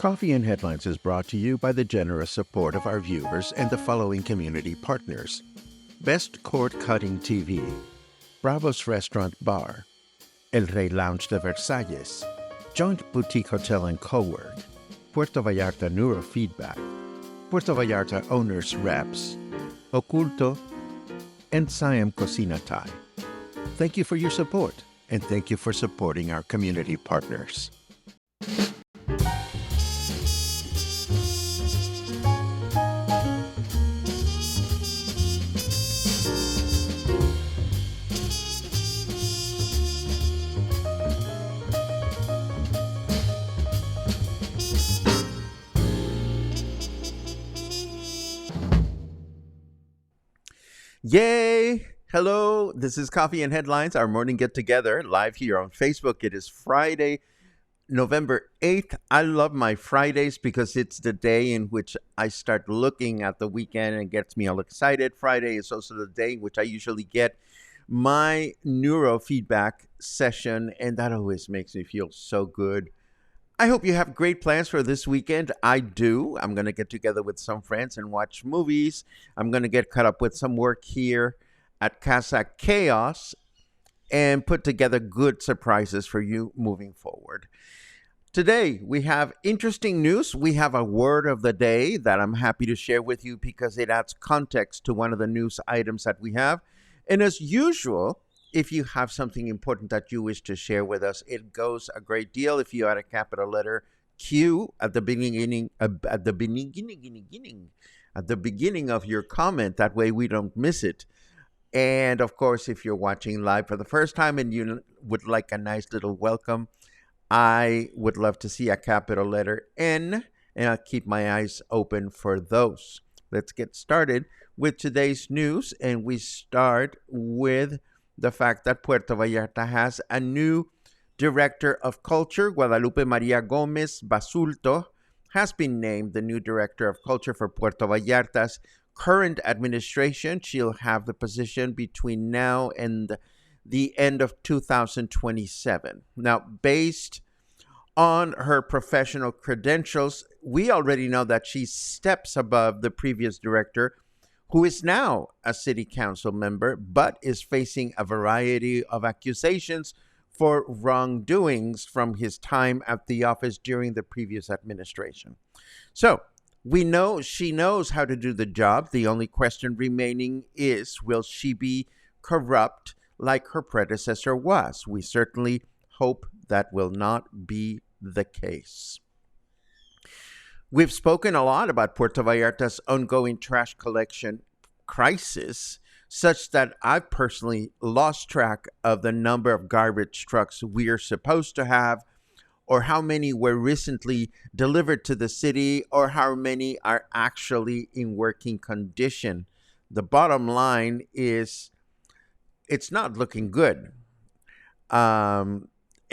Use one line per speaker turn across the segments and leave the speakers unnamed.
Coffee and Headlines is brought to you by the generous support of our viewers and the following community partners. Best Cord Cutting TV, Bravo's Restaurant Bar, El Rey Lounge de Versalles, Joint Boutique Hotel and Cowork, Puerto Vallarta Neurofeedback, Puerto Vallarta Owners Reps, Oculto, and Siam Cocina Thai. Thank you for your support, and thank you for supporting our community partners. Yay! Hello, this is Coffee and Headlines, our morning get-together, live here on Facebook. It is Friday, November 8th. I love my Fridays because it's the day in which I start looking at the weekend and gets me all excited. Friday is also the day in which I usually get my neurofeedback session, and that always makes me feel so good. I hope you have great plans for this weekend. I do. I'm going to get together with some friends and watch movies. I'm going to get caught up with some work here at Casa Chaos and put together good surprises for you moving forward. Today, we have interesting news. We have a word of the day that I'm happy to share with you because it adds context to one of the news items that we have. And as usual, if you have something important that you wish to share with us, it goes a great deal if you add a capital letter Q at the beginning of your comment. That way we don't miss it. And of course, if you're watching live for the first time and you would like a nice little welcome, I would love to see a capital letter N, and I'll keep my eyes open for those. Let's get started with today's news, and we start with the fact that Puerto Vallarta has a new director of culture. Guadalupe Maria Gomez Basulto has been named the new director of culture for Puerto Vallarta's current administration. She'll have the position between now and the end of 2027. Now, based on her professional credentials, we already know that she steps above the previous director, who is now a city council member, but is facing a variety of accusations for wrongdoings from his time at the office during the previous administration. So we know she knows how to do the job. The only question remaining is, will she be corrupt like her predecessor was? We certainly hope that will not be the case. We've spoken a lot about Puerto Vallarta's ongoing trash collection crisis, such that I've personally lost track of the number of garbage trucks we are supposed to have, or how many were recently delivered to the city, or how many are actually in working condition. The bottom line is it's not looking good.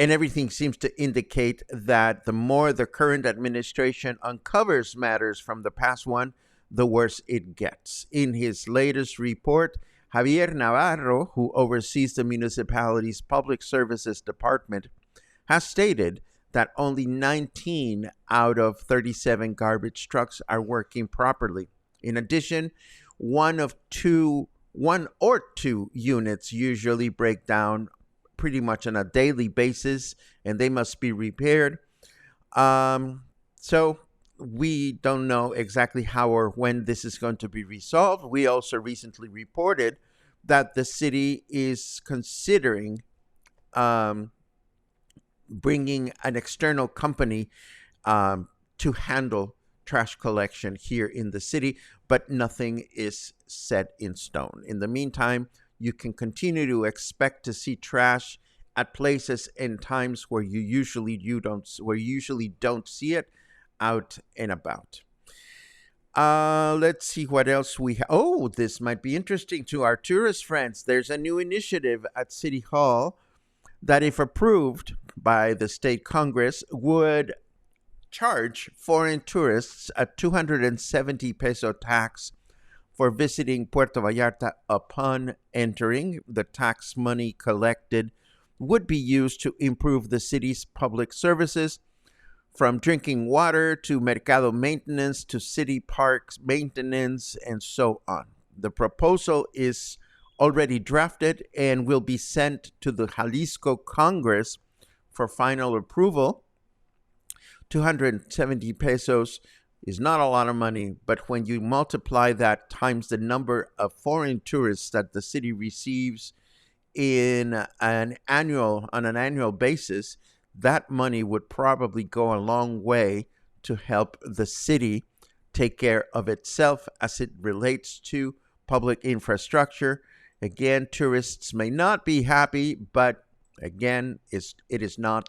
And everything seems to indicate that the more the current administration uncovers matters from the past one, the worse it gets. In his latest report, Javier Navarro, who oversees the municipality's public services department, has stated that only 19 out of 37 garbage trucks are working properly. In addition, one or two units usually break down pretty much on a daily basis, and they must be repaired. So we don't know exactly how or when this is going to be resolved. We also recently reported that the city is considering bringing an external company to handle trash collection here in the city, but nothing is set in stone. In the meantime, you can continue to expect to see trash at places and times where you usually don't see it out and about. Let's see what else we have. Oh, this might be interesting to our tourist friends. There's a new initiative at City Hall that, if approved by the state Congress, would charge foreign tourists a 270 peso tax for visiting Puerto Vallarta upon entering. The tax money collected would be used to improve the city's public services, from drinking water to mercado maintenance to city parks maintenance and so on. The proposal is already drafted and will be sent to the Jalisco Congress for final approval. 270 pesos is not a lot of money, but when you multiply that times the number of foreign tourists that the city receives on an annual basis, that money would probably go a long way to help the city take care of itself as it relates to public infrastructure. Again, tourists may not be happy, but again, it is not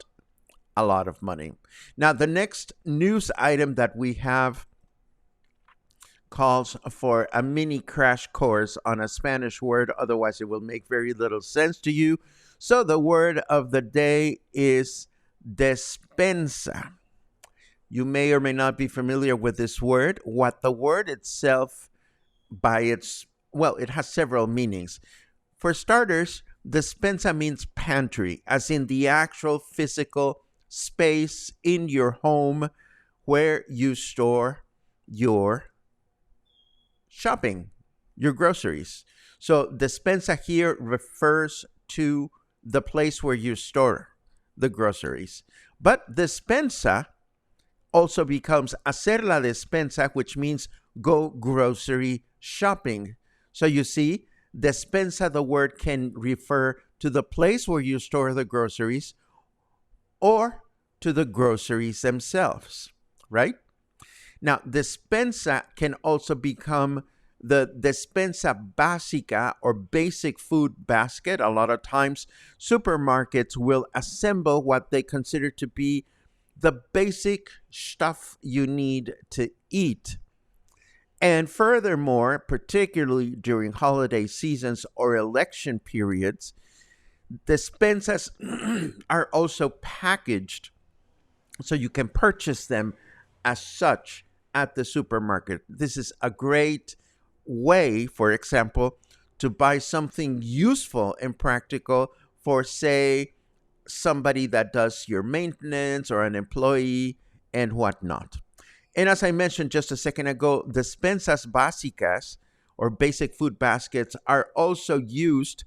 a lot of money. Now, the next news item that we have calls for a mini crash course on a Spanish word, otherwise, it will make very little sense to you. So, the word of the day is despensa. You may or may not be familiar with this word. What the word itself, it has several meanings. For starters, despensa means pantry, as in the actual physical space in your home where you store your shopping, your groceries. So despensa here refers to the place where you store the groceries. But despensa also becomes hacer la despensa, which means go grocery shopping. So you see, despensa, the word can refer to the place where you store the groceries or to the groceries themselves, right? Now, despensa can also become the despensa básica or basic food basket. A lot of times, supermarkets will assemble what they consider to be the basic stuff you need to eat. And furthermore, particularly during holiday seasons or election periods, despensas are also packaged so you can purchase them as such at the supermarket. This is a great way, for example, to buy something useful and practical for, say, somebody that does your maintenance or an employee and whatnot. And as I mentioned just a second ago, despensas básicas or basic food baskets are also used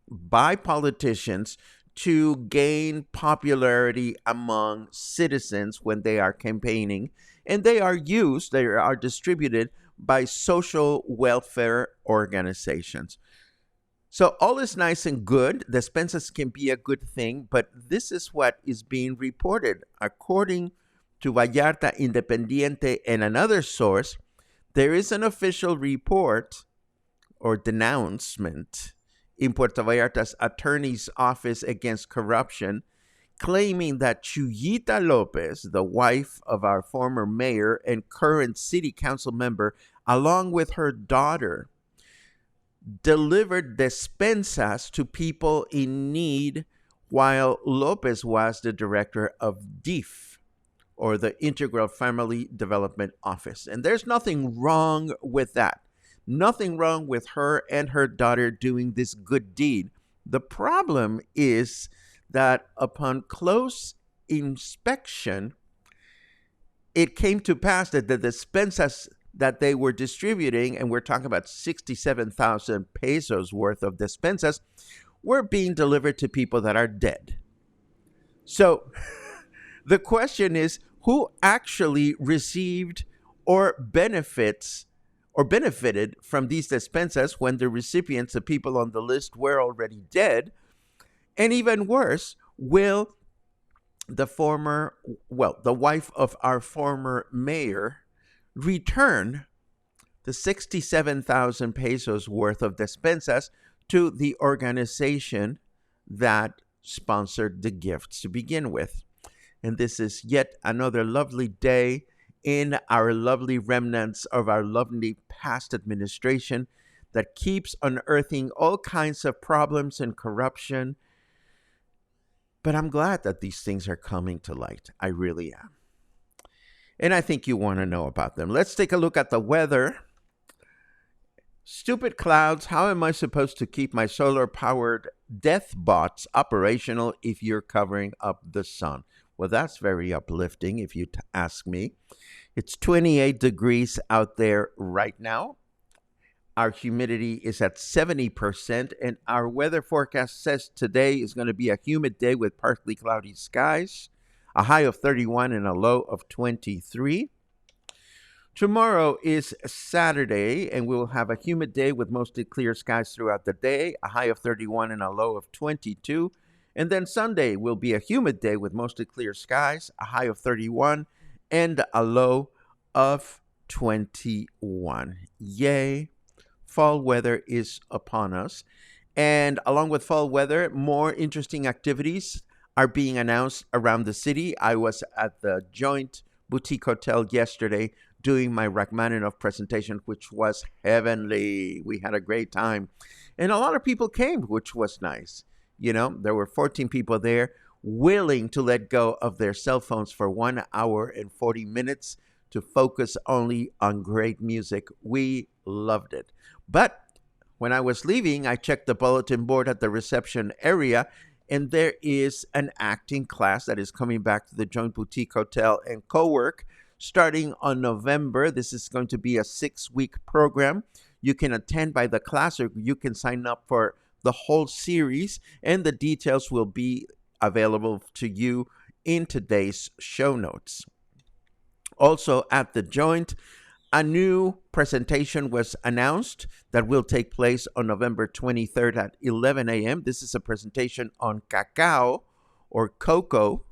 by politicians to gain popularity among citizens when they are campaigning. And they are distributed by social welfare organizations. So all is nice and good. Despensas can be a good thing, but this is what is being reported. According to Vallarta Independiente and another source, there is an official report or denouncement in Puerto Vallarta's attorney's office against corruption, claiming that Chuyita Lopez, the wife of our former mayor and current city council member, along with her daughter, delivered despensas to people in need while Lopez was the director of DIF, or the Integral Family Development Office. And there's nothing wrong with that. Nothing wrong with her and her daughter doing this good deed. The problem is that upon close inspection, it came to pass that the despensas that they were distributing, and we're talking about 67,000 pesos worth of despensas, were being delivered to people that are dead. So the question is, who actually received or benefited from these despensas when the recipients, the people on the list, were already dead? And even worse, will the wife of our former mayor return the 67,000 pesos worth of despensas to the organization that sponsored the gifts to begin with? And this is yet another lovely day in our lovely remnants of our lovely past administration that keeps unearthing all kinds of problems and corruption. But I'm glad that these things are coming to light. I really am. And I think you want to know about them. Let's take a look at the weather. Stupid clouds. How am I supposed to keep my solar-powered death bots operational if you're covering up the sun? Well, that's very uplifting if you ask me. It's 28 degrees out there right now. Our humidity is at 70%, and our weather forecast says today is going to be a humid day with partly cloudy skies, a high of 31 and a low of 23. Tomorrow is Saturday, and we will have a humid day with mostly clear skies throughout the day, a high of 31 and a low of 22. And then Sunday will be a humid day with mostly clear skies, a high of 31 and a low of 21. Yay! Fall weather is upon us. And along with fall weather, more interesting activities are being announced around the city. I was at the Joint Boutique Hotel yesterday doing my Rachmaninoff presentation, which was heavenly. We had a great time. And a lot of people came, which was nice. You know, there were 14 people there willing to let go of their cell phones for 1 hour and 40 minutes to focus only on great music. We loved it. But when I was leaving, I checked the bulletin board at the reception area, and there is an acting class that is coming back to the Joint Boutique Hotel and Cowork starting on November. This is going to be a 6-week program. You can attend by the class, or you can sign up for the whole series, and the details will be available to you in today's show notes. Also at the Joint, a new presentation was announced that will take place on November 23rd at 11 a.m. This is a presentation on cacao or cocoa,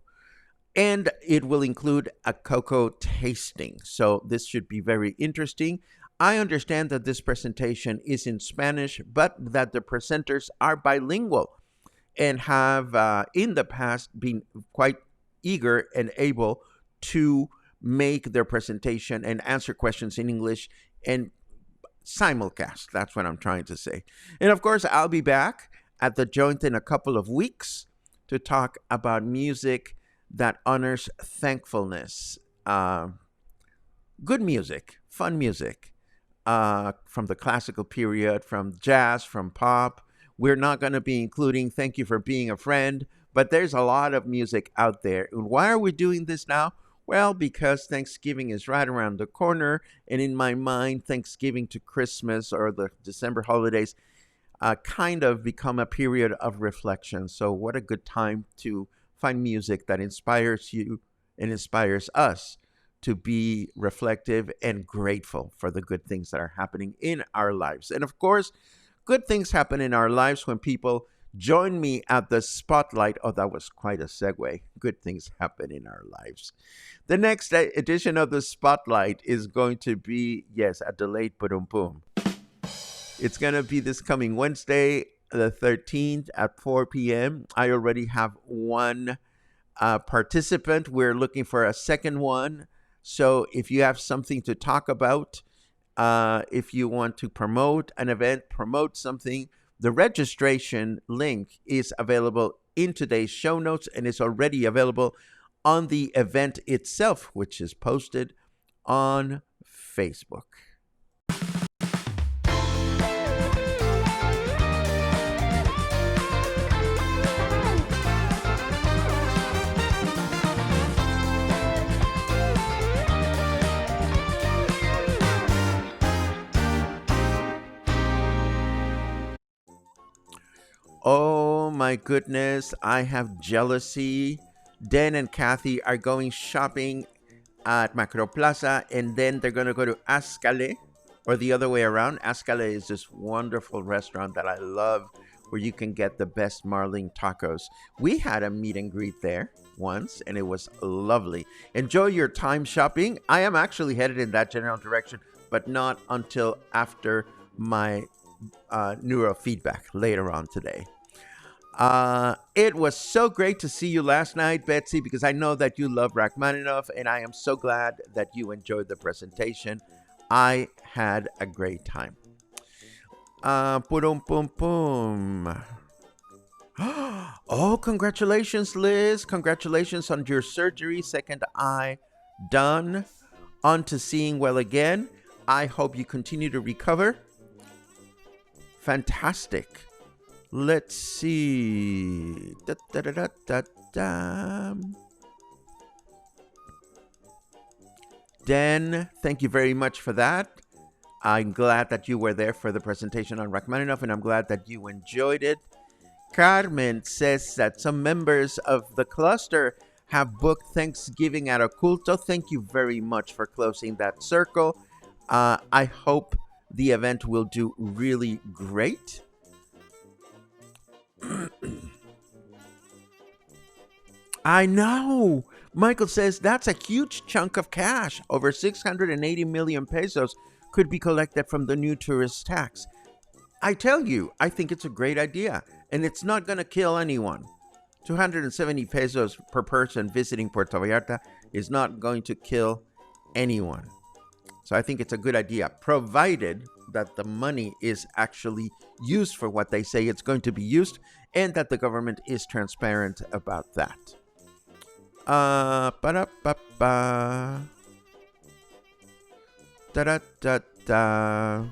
and it will include a cocoa tasting. So this should be very interesting. I understand that this presentation is in Spanish, but that the presenters are bilingual and have in the past been quite eager and able to make their presentation and answer questions in English and simulcast. That's what I'm trying to say. And of course, I'll be back at the Joint in a couple of weeks to talk about music that honors thankfulness. Good music, fun music from the classical period, from jazz, from pop. We're not going to be including Thank You for Being a Friend, but there's a lot of music out there. And why are we doing this now? Well, because Thanksgiving is right around the corner, and in my mind, Thanksgiving to Christmas or the December holidays kind of become a period of reflection. So what a good time to find music that inspires you and inspires us to be reflective and grateful for the good things that are happening in our lives. And of course, good things happen in our lives when people join me at the spotlight. Oh, that was quite a segue. Good things happen in our lives. The next edition of the Spotlight is going to be, yes, a delayed boom. It's going to be this coming Wednesday, the 13th at 4 p.m. I already have one participant. We're looking for a second one. So if you have something to talk about, if you want to promote an event, promote something, the registration link is available in today's show notes, and it's already available on the event itself, which is posted on Facebook. Oh my goodness, I have jealousy. Dan and Kathy are going shopping at Macro Plaza, and then they're going to go to Ascale, or the other way around. Ascale is this wonderful restaurant that I love where you can get the best marlin tacos. We had a meet and greet there once, and it was lovely. Enjoy your time shopping. I am actually headed in that general direction, but not until after my neurofeedback later on today. It was so great to see you last night, Betsy, because I know that you love Rachmaninoff, and I am so glad that you enjoyed the presentation. I had a great time. Oh, congratulations, Liz. Congratulations on your surgery. Second eye done. On to seeing well again. I hope you continue to recover. Fantastic. Let's see. Dan, thank you very much for that. I'm glad that you were there for the presentation on Rachmaninoff, and I'm glad that you enjoyed it. Carmen says that some members of the cluster have booked Thanksgiving at Oculto. Thank you very much for closing that circle. I hope the event will do really great. I know. Michael says that's a huge chunk of cash. Over 680 million pesos could be collected from the new tourist tax. I tell you, I think it's a great idea, and it's not going to kill anyone. 270 pesos per person visiting Puerto Vallarta is not going to kill anyone. So I think it's a good idea, provided that the money is actually used for what they say it's going to be used, and that the government is transparent about that. Ba-da-ba-ba. Da-da-da-da.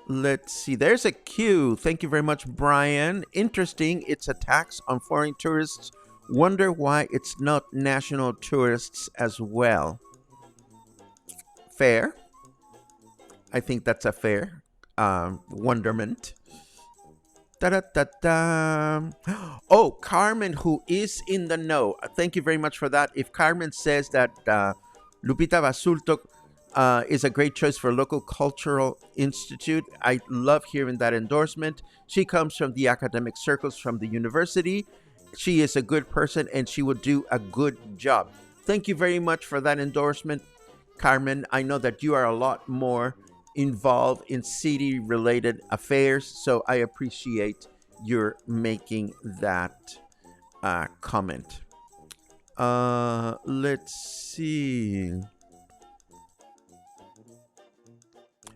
Let's see. There's a queue. Thank you very much, Brian. Interesting. It's a tax on foreign tourists. Wonder why it's not national tourists as well. Fair. I think that's a fair wonderment. Da-da-da-da. Oh, Carmen, who is in the know. Thank you very much for that. If Carmen says that Lupita Basulto is a great choice for local cultural institute, I love hearing that endorsement. She comes from the academic circles from the university. She is a good person and she will do a good job. Thank you very much for that endorsement, Carmen. I know that you are a lot more involved in city related affairs, so I appreciate your making that comment. Let's see.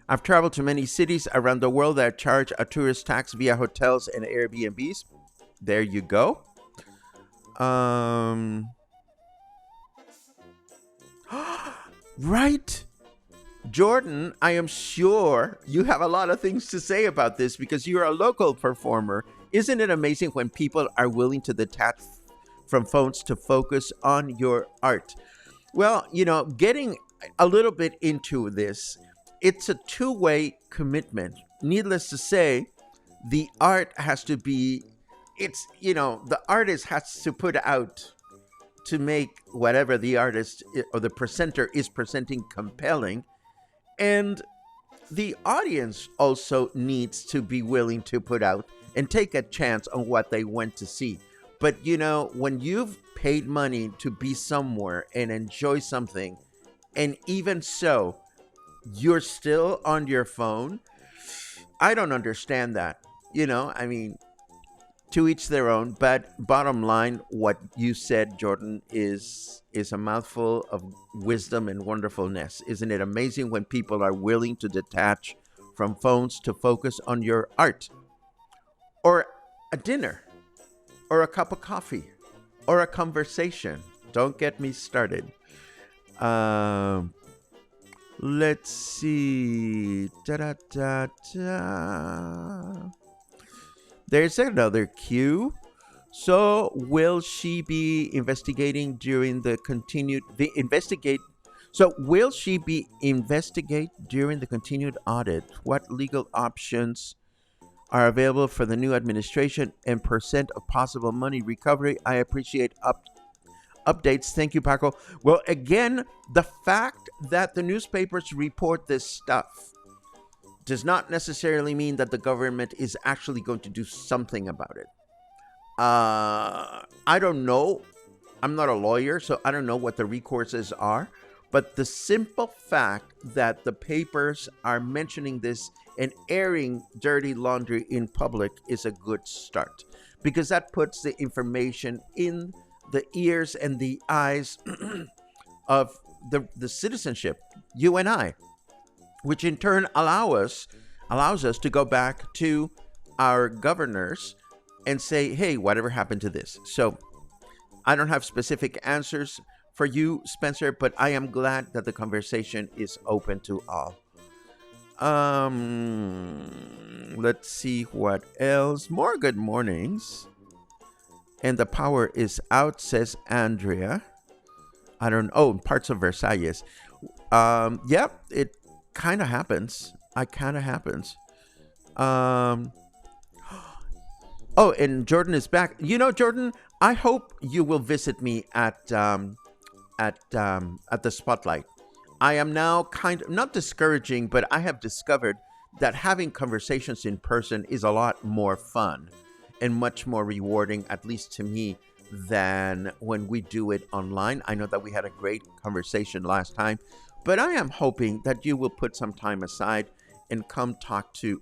I've traveled to many cities around the world that charge a tourist tax via hotels and Airbnbs. There you go. Right? Jordan, I am sure you have a lot of things to say about this because you're a local performer. Isn't it amazing when people are willing to detach from phones to focus on your art? Well, getting a little bit into this, it's a two-way commitment. Needless to say, the art has to be, the artist has to put out to make whatever the artist or the presenter is presenting compelling. And the audience also needs to be willing to put out and take a chance on what they went to see. But when you've paid money to be somewhere and enjoy something, and even so, you're still on your phone, I don't understand that. To each their own. But bottom line, what you said, Jordan, is a mouthful of wisdom and wonderfulness. Isn't it amazing when people are willing to detach from phones to focus on your art, or a dinner, or a cup of coffee, or a conversation? Don't get me started. Let's see. Da-da-da-da. There's another cue. So, will she be investigating during the continued will she be investigate during the continued audit? What legal options are available for the new administration and percent of possible money recovery? I appreciate updates. Thank you, Paco. Well, again, the fact that the newspapers report this stuff does not necessarily mean that the government is actually going to do something about it. I don't know. I'm not a lawyer, so I don't know what the recourses are. But the simple fact that the papers are mentioning this and airing dirty laundry in public is a good start, because that puts the information in the ears and the eyes of the citizenship, you and I, which in turn allows us to go back to our governors and say, hey, whatever happened to this? So I don't have specific answers for you, Spencer, but I am glad that the conversation is open to all. Let's see what else. More good mornings. And the power is out, says Andrea. I don't. Oh, parts of Versailles. Yeah, it kind of happens. I kind of happens. Um, oh, and Jordan is back. You know, Jordan, I hope you will visit me at the Spotlight. I am now kind of not discouraging, but I have discovered that having conversations in person is a lot more fun and much more rewarding, at least to me, than when we do it online. I know that we had a great conversation last time, but I am hoping that you will put some time aside and come talk to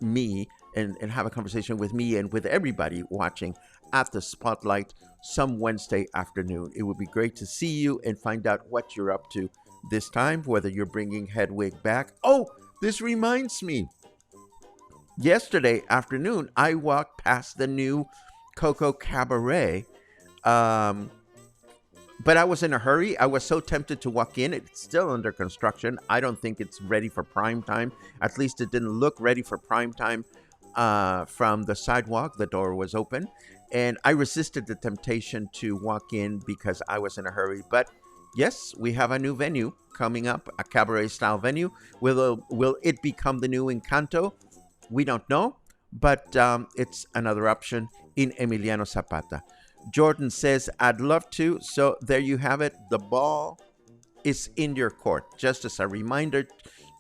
me and have a conversation with me and with everybody watching at the Spotlight some Wednesday afternoon. It would be great to see you and find out what you're up to this time, whether you're bringing Hedwig back. Oh, this reminds me. Yesterday afternoon, I walked past the new Coco Cabaret, um, but I was in a hurry. I was so tempted to walk in. It's still under construction. I don't think it's ready for prime time. At least it didn't look ready for prime time from the sidewalk. The door was open. And I resisted the temptation to walk in because I was in a hurry. But yes, we have a new venue coming up, a cabaret style venue. Will it become the new Encanto? We don't know, but it's another option in Emiliano Zapata. Jordan says, I'd love to. So there you have it. The ball is in your court. Just as a reminder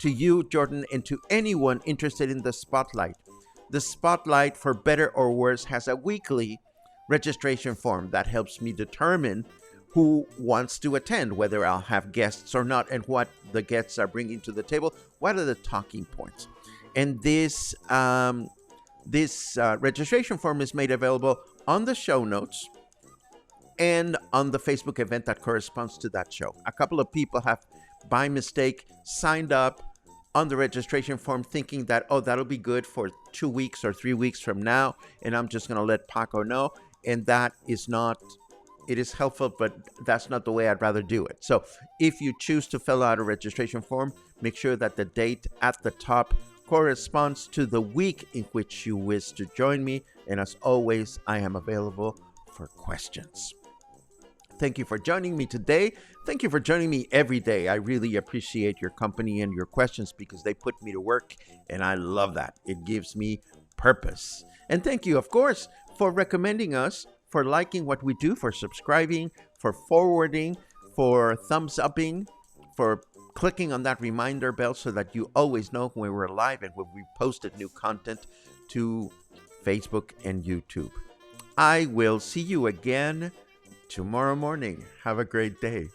to you, Jordan, and to anyone interested in the Spotlight. The Spotlight, for better or worse, has a weekly registration form that helps me determine who wants to attend, whether I'll have guests or not, and what the guests are bringing to the table. What are the talking points? And this registration form is made available on the show notes and on the Facebook event that corresponds to that show. A couple of people have, by mistake, signed up on the registration form thinking that, oh, that'll be good for 2 weeks or 3 weeks from now, and I'm just going to let Paco know. And that is not, it is helpful, but that's not the way I'd rather do it. So if you choose to fill out a registration form, make sure that the date at the top corresponds to the week in which you wish to join me. And as always, I am available for questions. Thank you for joining me today. Thank you for joining me every day. I really appreciate your company and your questions because they put me to work, and I love that. It gives me purpose. And thank you, of course, for recommending us, for liking what we do, for subscribing, for forwarding, for thumbs upping, for clicking on that reminder bell so that you always know when we're live and when we posted new content to Facebook and YouTube. I will see you again tomorrow morning. Have a great day.